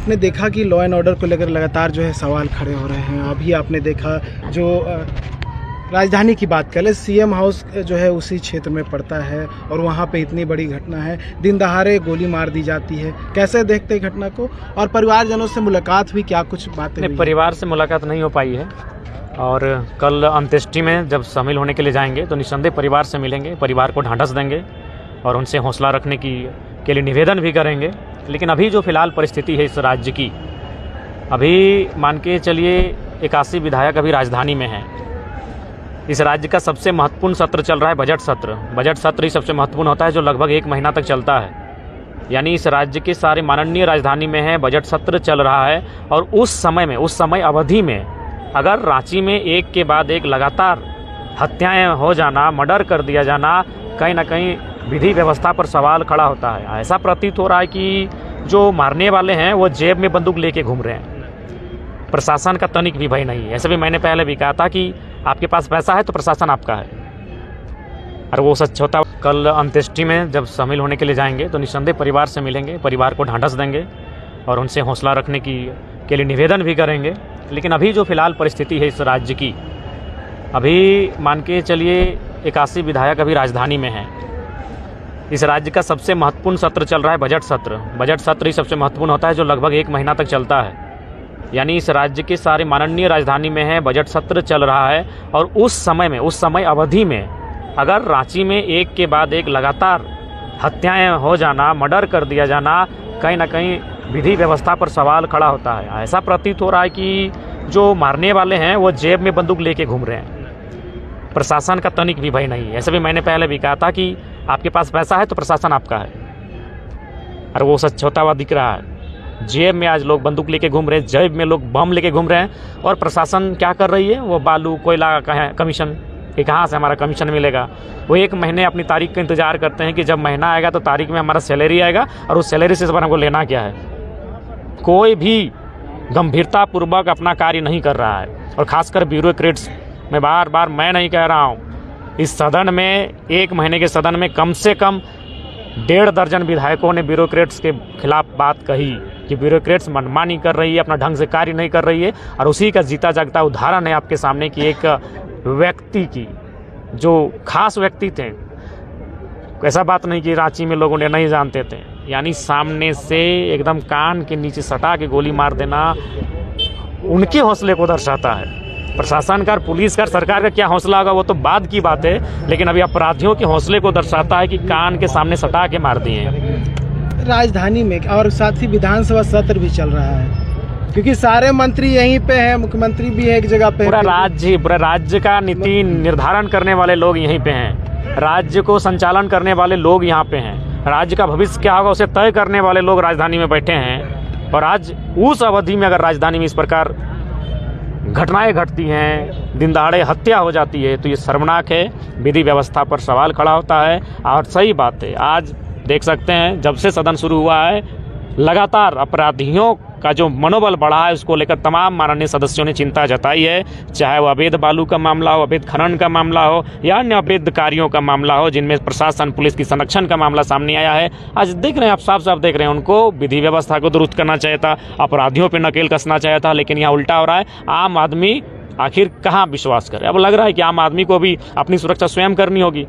आपने देखा कि लॉ एंड ऑर्डर को लेकर लगातार जो है सवाल खड़े हो रहे हैं। अभी आपने देखा जो राजधानी की बात करें, सीएम हाउस जो है उसी क्षेत्र में पड़ता है और वहाँ पे इतनी बड़ी घटना है, दिन दहाड़े गोली मार दी जाती है। कैसे देखते हैं घटना को? और परिवारजनों से मुलाकात हुई, क्या कुछ बातें हुई? परिवार से मुलाकात नहीं हो पाई है और कल अंत्येष्टि में जब शामिल होने के लिए जाएंगे तो निस्संदेह परिवार से मिलेंगे, परिवार को ढांढस देंगे और उनसे हौसला रखने के लिए निवेदन भी करेंगे। लेकिन अभी जो फिलहाल परिस्थिति है इस राज्य की, अभी मान के चलिए 81 विधायक अभी राजधानी में हैं। इस राज्य का सबसे महत्वपूर्ण सत्र चल रहा है बजट सत्र। बजट सत्र ही सबसे महत्वपूर्ण होता है जो लगभग 1 महीना तक चलता है। यानी इस राज्य के सारे माननीय राजधानी में है, बजट सत्र चल रहा है और उस समय अवधि में अगर रांची में एक के बाद एक लगातार हत्याएं हो जाना, मर्डर कर दिया जाना, कहीं ना कहीं विधि व्यवस्था पर सवाल खड़ा होता है। ऐसा प्रतीत हो रहा है कि जो मारने वाले हैं वो जेब में बंदूक लेके घूम रहे हैं, प्रशासन का तनिक भी भय नहीं है। ऐसे भी मैंने पहले भी कहा था कि आपके पास पैसा है तो प्रशासन आपका है, और वो सच होता। कल अंत्येष्टि में जब शामिल होने के लिए जाएंगे तो निस्संदेह परिवार से मिलेंगे, परिवार को ढांढस देंगे और उनसे हौसला रखने के लिए निवेदन भी करेंगे। लेकिन अभी जो फिलहाल परिस्थिति है इस राज्य की, अभी मान के चलिए 81 विधायक अभी राजधानी में हैं। इस राज्य का सबसे महत्वपूर्ण सत्र चल रहा है बजट सत्र। बजट सत्र ही सबसे महत्वपूर्ण होता है जो लगभग 1 महीना तक चलता है। यानी इस राज्य के सारे माननीय राजधानी में है, बजट सत्र चल रहा है और उस समय अवधि में अगर रांची में एक के बाद एक लगातार हत्याएं हो जाना, मर्डर कर दिया जाना, कहीं ना कहीं विधि व्यवस्था पर सवाल खड़ा होता है। ऐसा प्रतीत हो रहा है कि जो मारने वाले हैं वो जेब में बंदूक लेके घूम रहे हैं, प्रशासन का तनिक भी भय नहीं है। ऐसे भी मैंने पहले भी कहा था कि आपके पास पैसा है तो प्रशासन आपका है, और वो सच होता हुआ दिख रहा है। जेब में आज लोग बंदूक लेके घूम रहे हैं, जेब में लोग बम लेके घूम रहे हैं और प्रशासन क्या कर रही है? वो बालू कोयला का है कमीशन, कि कहाँ से हमारा कमीशन मिलेगा। वो 1 महीने अपनी तारीख का इंतजार करते हैं कि जब महीना आएगा तो तारीख में हमारा सैलरी आएगा, और उस सैलरी से हमको लेना क्या है। कोई भी गंभीरतापूर्वक अपना कार्य नहीं कर रहा है, और खासकर ब्यूरोक्रेट्स। मैं बार मैं नहीं कह रहा हूँ, इस सदन में 1 महीने के सदन में कम से कम 1.5 दर्जन विधायकों ने ब्यूरोक्रेट्स के खिलाफ बात कही कि ब्यूरोक्रेट्स मनमानी कर रही है, अपना ढंग से कार्य नहीं कर रही है। और उसी का जीता जागता उदाहरण है आपके सामने कि एक व्यक्ति की, जो खास व्यक्ति थे, ऐसा बात नहीं कि रांची में लोगों ने नहीं जानते थे, यानी सामने से एकदम कान के नीचे सटा के गोली मार देना उनके हौसले को दर्शाता है। प्रशासन का, पुलिस का, सरकार का क्या हौसला होगा वो तो बाद की बात है, लेकिन अभी अपराधियों के हौसले को दर्शाता है कि कान के सामने सटा के मार दिए हैं राजधानी में। और साथ ही विधानसभा सत्र भी चल रहा है, क्योंकि सारे मंत्री यहीं पे हैं, मुख्यमंत्री भी है एक जगह पे। पूरा राज्य का नीति निर्धारण करने वाले लोग यहीं पे हैं, राज्य को संचालन करने वाले लोग यहाँ पे हैं, राज्य का भविष्य क्या होगा उसे तय करने वाले लोग राजधानी में बैठे हैं। और आज उस अवधि में अगर राजधानी में इस प्रकार घटनाएं घटती हैं, दिन दहाड़े हत्या हो जाती है, तो ये शर्मनाक है। विधि व्यवस्था पर सवाल खड़ा होता है। और सही बात है, आज देख सकते हैं जब से सदन शुरू हुआ है लगातार अपराधियों का जो मनोबल बढ़ा है उसको लेकर तमाम माननीय सदस्यों ने चिंता जताई है। चाहे वो अवैध बालू का मामला हो, अवैध खनन का मामला हो या अन्य अवैध कार्यों का मामला हो, जिनमें प्रशासन पुलिस की संरक्षण का मामला सामने आया है। आज देख रहे हैं, आप साफ साफ देख रहे हैं, उनको विधि व्यवस्था को दुरुस्त करना चाहिए था, अपराधियों पर नकेल कसना चाहिए था, लेकिन यहाँ उल्टा हो रहा है। आम आदमी आखिर कहाँ विश्वास करे? अब लग रहा है कि आम आदमी को भी अपनी सुरक्षा स्वयं करनी होगी।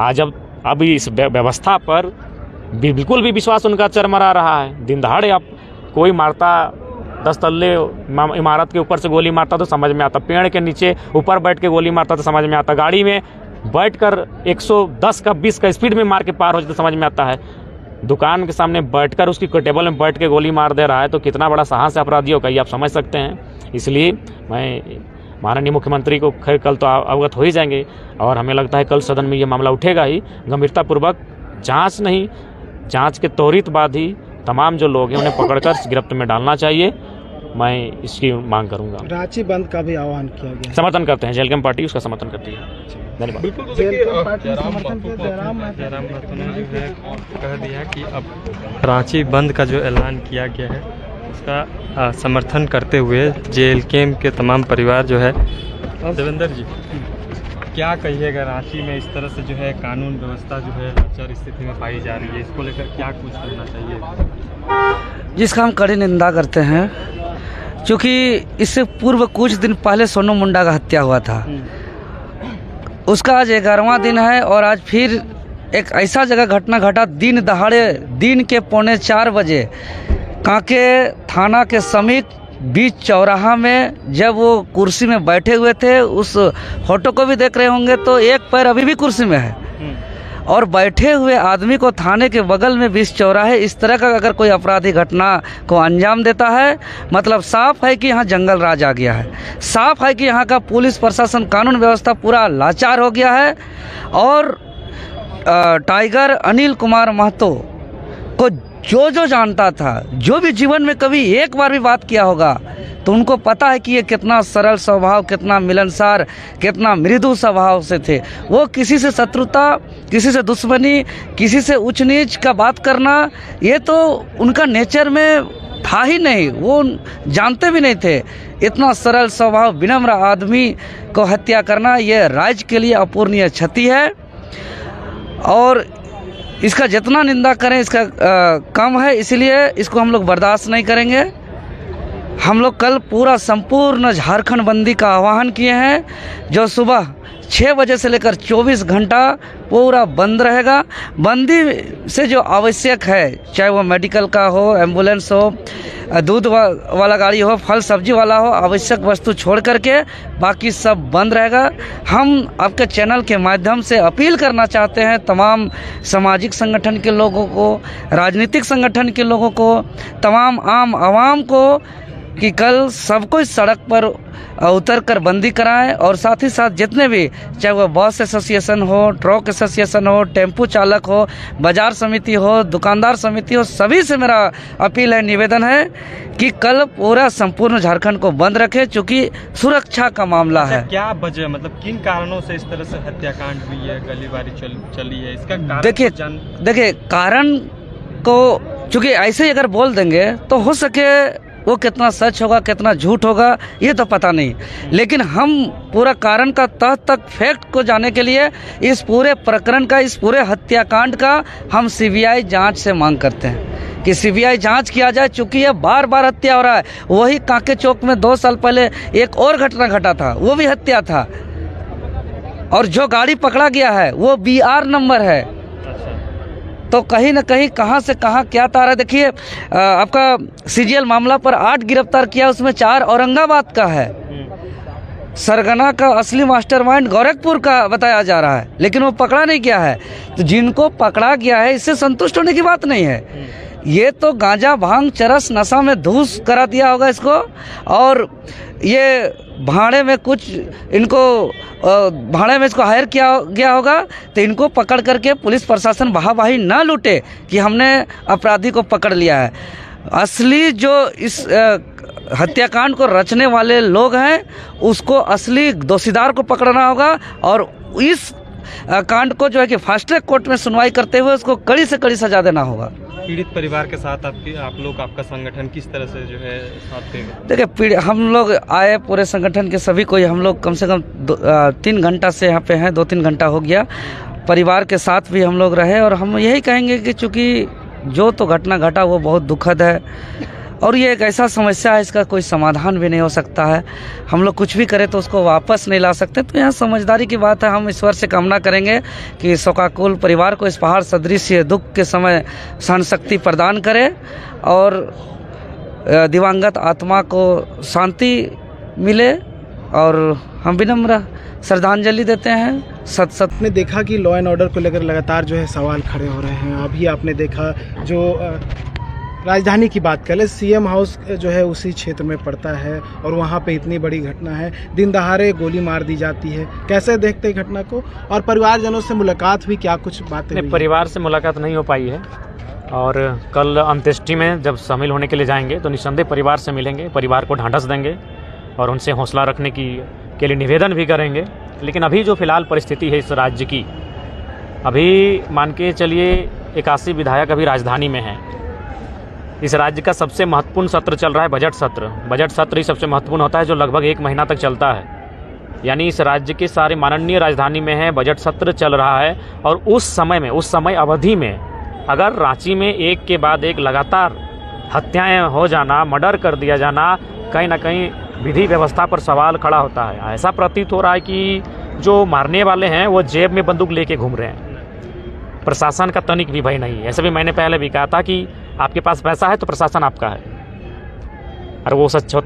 आज अब इस व्यवस्था पर बिल्कुल भी विश्वास उनका चरमरा रहा है। दिन दहाड़े अब कोई मारता, 10 तल्ले इमारत के ऊपर से गोली मारता तो समझ में आता, पेड़ के नीचे ऊपर बैठ के गोली मारता तो समझ में आता, गाड़ी में बैठकर 110 का 20 का स्पीड में मार के पार हो जाए तो समझ में आता है। दुकान के सामने बैठकर उसकी टेबल में बैठ के गोली मार दे रहा है, तो कितना बड़ा साहस है अपराधियों का, ये आप समझ सकते हैं। इसलिए मैं माननीय मुख्यमंत्री को खैर कल तो अवगत हो ही जाएंगे, और हमें लगता है कल सदन में ये मामला उठेगा ही। गंभीरतापूर्वक जांच के त्वरित बाद ही तमाम जो लोग हैं उन्हें पकड़कर गिरफ्त में डालना चाहिए। मैं इसकी मांग करूंगा। रांची बंद का भी आह्वान किया गया, समर्थन करते हैं, जयराम पार्टी उसका समर्थन करती है। धन्यवाद। बिल्कुल, जयराम महतो ने जो है कह दिया कि अब रांची बंद का जो ऐलान किया गया है उसका समर्थन करते हुए जेएलकेएम के तमाम परिवार जो है, देवेंद्र जी क्या कहिएगा, रांची में इस तरह से जो है कानून व्यवस्था जो है अचर स्थिति में पाई जा रही है, इसको लेकर क्या कुछ करना चाहिए? जिसका हम कड़ी निंदा करते हैं, क्योंकि इससे पूर्व कुछ दिन पहले सोनू मुंडा का हत्या हुआ था। उसका आज 11वां दिन है और आज फिर एक ऐसा जगह घटना घटा दिन दहाड़े, दिन के 3:45 बजे कांके थाना के समीप बीच चौराहा में जब वो कुर्सी में बैठे हुए थे, उस फोटो को भी देख रहे होंगे तो एक पैर अभी भी कुर्सी में है और बैठे हुए आदमी को थाने के बगल में बीच चौराहे इस तरह का अगर कोई अपराधी घटना को अंजाम देता है, मतलब साफ है कि यहाँ जंगल राज आ गया है। साफ है कि यहाँ का पुलिस प्रशासन, कानून व्यवस्था पूरा लाचार हो गया है। और टाइगर अनिल कुमार महतो को जो जानता था, जो भी जीवन में कभी एक बार भी बात किया होगा, तो उनको पता है कि ये कितना सरल स्वभाव, कितना मिलनसार, कितना मृदु स्वभाव से थे। वो किसी से शत्रुता, किसी से दुश्मनी, किसी से ऊंच नीच का बात करना, ये तो उनका नेचर में था ही नहीं, वो जानते भी नहीं थे। इतना सरल स्वभाव, विनम्र आदमी को हत्या करना, ये राज्य के लिए अपूरणीय क्षति है और इसका जितना निंदा करें इसका कम है। इसलिए इसको हम लोग बर्दाश्त नहीं करेंगे। हम लोग कल पूरा संपूर्ण झारखंड बंदी का आह्वान किए हैं, जो सुबह 6 बजे से लेकर 24 घंटा पूरा बंद रहेगा। बंदी से जो आवश्यक है, चाहे वो मेडिकल का हो, एम्बुलेंस हो, दूध वाला गाड़ी हो, फल सब्जी वाला हो, आवश्यक वस्तु छोड़ करके बाकी सब बंद रहेगा। हम आपके चैनल के माध्यम से अपील करना चाहते हैं तमाम सामाजिक संगठन के लोगों को, राजनीतिक संगठन के लोगों को, तमाम आम आवाम को कि कल सबको इस सड़क पर उतर कर बंदी कराएं और साथ ही साथ जितने भी, चाहे वो बस एसोसिएशन हो, ट्रक एसोसिएशन हो, टेम्पू चालक हो, बाजार समिति हो, दुकानदार समिति हो, सभी से मेरा अपील है, निवेदन है कि कल पूरा संपूर्ण झारखंड को बंद रखें, क्योंकि सुरक्षा का मामला है। क्या वजह, मतलब किन कारणों से इस तरह से हत्याकांड हुई है, गोलीबारी चली है, इसका कारण देखिए कारण को चूँकि ऐसे ही अगर बोल देंगे तो हो सके वो कितना सच होगा, कितना झूठ होगा, ये तो पता नहीं। लेकिन हम पूरा कारण का तह तक फैक्ट को जानने के लिए इस पूरे प्रकरण का, इस पूरे हत्याकांड का हम सीबीआई जांच से मांग करते हैं कि सीबीआई जांच किया जाए, चूँकि ये बार बार हत्या हो रहा है। वही कांके चौक में 2 साल पहले एक और घटना घटा था, वो भी हत्या था और जो गाड़ी पकड़ा गया है वो BR नंबर है। तो कहीं ना कहीं कहां से कहां क्या तारा। देखिए आपका CGL मामला पर 8 गिरफ्तार किया, उसमें 4 औरंगाबाद का है। सरगना का असली मास्टरमाइंड गोरखपुर का बताया जा रहा है, लेकिन वो पकड़ा नहीं गया है। तो जिनको पकड़ा गया है इससे संतुष्ट होने की बात नहीं है। ये तो गांजा, भांग, चरस, नशा में धूस करा दिया होगा इसको, और ये भाड़े में कुछ इनको भाड़े में इसको हायर किया गया होगा। तो इनको पकड़ करके पुलिस प्रशासन वाहवाही ना लूटे कि हमने अपराधी को पकड़ लिया है। असली जो इस हत्याकांड को रचने वाले लोग हैं, उसको असली दोषीदार को पकड़ना होगा और इस कांड को जो है कि फास्ट ट्रैक कोर्ट में सुनवाई करते हुए उसको कड़ी से कड़ी सजा देना होगा। पीड़ित परिवार के साथ आपका संगठन किस तरह से जो है साथ देगा? देखिए हम लोग आए, पूरे संगठन के सभी कोई, हम लोग कम से कम 3 घंटा से यहाँ पे हैं, 2-3 घंटा हो गया। परिवार के साथ भी हम लोग रहे और हम यही कहेंगे कि चूँकि जो तो घटना घटा वो बहुत दुखद है और ये एक ऐसा समस्या है, इसका कोई समाधान भी नहीं हो सकता है। हम लोग कुछ भी करें तो उसको वापस नहीं ला सकते। तो यहाँ समझदारी की बात है। हम ईश्वर से कामना करेंगे कि शोकाकुल परिवार को इस पहाड़ सदृश दुख के समय सहन शक्ति प्रदान करे और दिवंगत आत्मा को शांति मिले। और हम विनम्र श्रद्धांजलि देते हैं। सत ने देखा कि लॉ एंड ऑर्डर को लेकर लगातार जो है सवाल खड़े हो रहे हैं। अभी आपने देखा जो राजधानी की बात करें, CM हाउस जो है उसी क्षेत्र में पड़ता है और वहाँ पे इतनी बड़ी घटना है, दिन दहाड़े गोली मार दी जाती है। कैसे देखते हैं घटना को? और परिवारजनों से मुलाकात हुई, क्या कुछ बातें हुई? परिवार से मुलाकात नहीं हो पाई है और कल अंत्येष्टि में जब शामिल होने के लिए जाएंगे तो निस्संदेह परिवार से मिलेंगे, परिवार को ढांढस देंगे और उनसे हौसला रखने के लिए निवेदन भी करेंगे। लेकिन अभी जो फिलहाल परिस्थिति है इस राज्य की, अभी मान के चलिए 81 विधायक अभी राजधानी में हैं। इस राज्य का सबसे महत्वपूर्ण सत्र चल रहा है बजट सत्र। बजट सत्र ही सबसे महत्वपूर्ण होता है जो लगभग 1 महीना तक चलता है। यानी इस राज्य के सारे माननीय राजधानी में है, बजट सत्र चल रहा है और उस समय अवधि में अगर रांची में एक के बाद एक लगातार हत्याएं हो जाना, मर्डर कर दिया जाना, कहीं ना कहीं विधि व्यवस्था पर सवाल खड़ा होता है। ऐसा प्रतीत हो रहा है कि जो मारने वाले हैं वो जेब में बंदूक लेके घूम रहे हैं, प्रशासन का तनिक भी भय नहीं है। ऐसे भी मैंने पहले भी कहा था कि आपके पास पैसा है तो प्रशासन आपका है, और वो सच होता